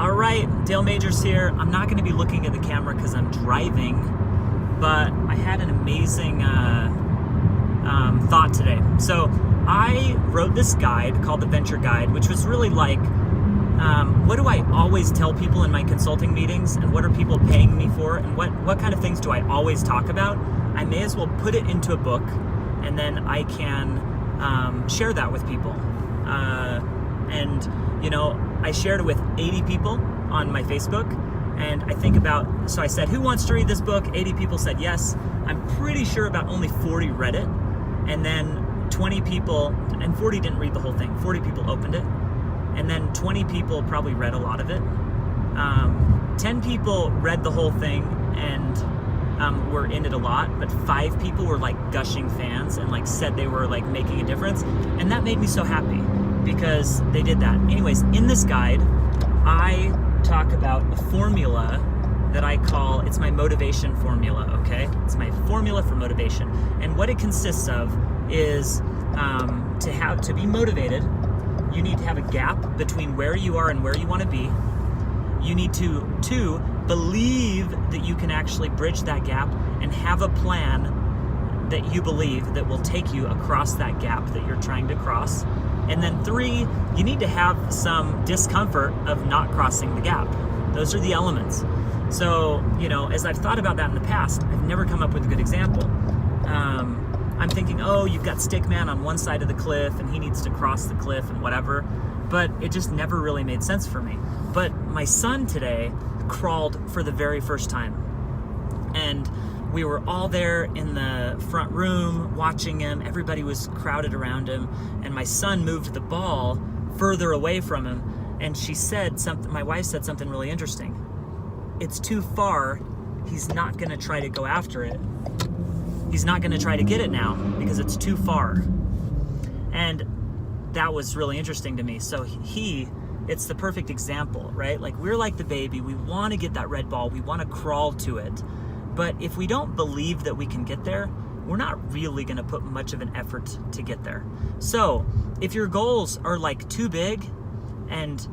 All right, Dale Majors here. I'm not going to be looking at the camera because I'm driving, but I had an amazing thought today. So I wrote this guide called the Venture Guide, which was really like, what do I always tell people in my consulting meetings, and what are people paying me for, and what kind of things do I always talk about? I may as well put it into a book, and then I can share that with people. And you know, I shared it with 80 people on my Facebook, and I think about, so I said, who wants to read this book? 80 people said yes. I'm pretty sure about only 40 read it, and then 20 people, and 40 didn't read the whole thing. 40 people opened it, and then 20 people probably read a lot of it. 10 people read the whole thing and were in it a lot, but 5 people were like gushing fans and like said they were like making a difference, and that made me so happy because they did that. Anyways, in this guide, I talk about a formula that I call, it's my motivation formula, okay? It's my formula for motivation. And what it consists of is to be motivated, you need to have a gap between where you are and where you want to be. You need to believe that you can actually bridge that gap and have a plan that you believe that will take you across that gap that you're trying to cross. And then 3, you need to have some discomfort of not crossing the gap. Those are the elements. So, you know, as I've thought about that in the past, I've never come up with a good example. I'm thinking, oh, you've got Stickman on one side of the cliff and he needs to cross the cliff and whatever, but it just never really made sense for me. But my son today crawled for the very first time, and we were all there in the front room watching him. Everybody was crowded around him, and my son moved the ball further away from him, and she said something, my wife said something really interesting. It's too far. He's not gonna try to go after it. He's not gonna try to get it now because it's too far. And that was really interesting to me. So it's the perfect example, right? Like, we're like the baby. We wanna get that red ball. We wanna crawl to it. But if we don't believe that we can get there, we're not really gonna put much of an effort to get there. So if your goals are like too big and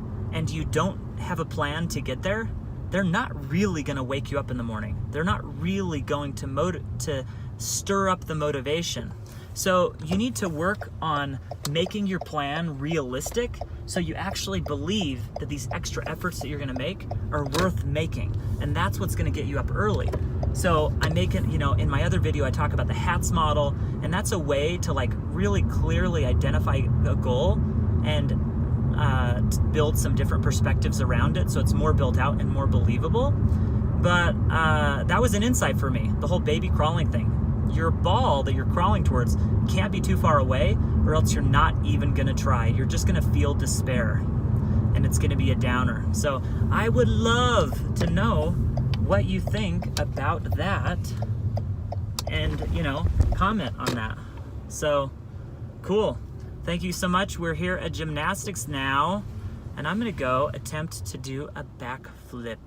you don't have a plan to get there, they're not really gonna wake you up in the morning. They're not really going to stir up the motivation. So you need to work on making your plan realistic so you actually believe that these extra efforts that you're gonna make are worth making. And that's what's gonna get you up early. So I'm making, you know, in my other video, I talk about the HATS model, and that's a way to like really clearly identify a goal and build some different perspectives around it so it's more built out and more believable. But that was an insight for me, the whole baby crawling thing. Your ball that you're crawling towards can't be too far away, or else you're not even gonna try. You're just gonna feel despair, and it's gonna be a downer. So I would love to know what you think about that, and, you know, comment on that. So cool. Thank you so much. We're here at gymnastics now, and I'm gonna go attempt to do a backflip.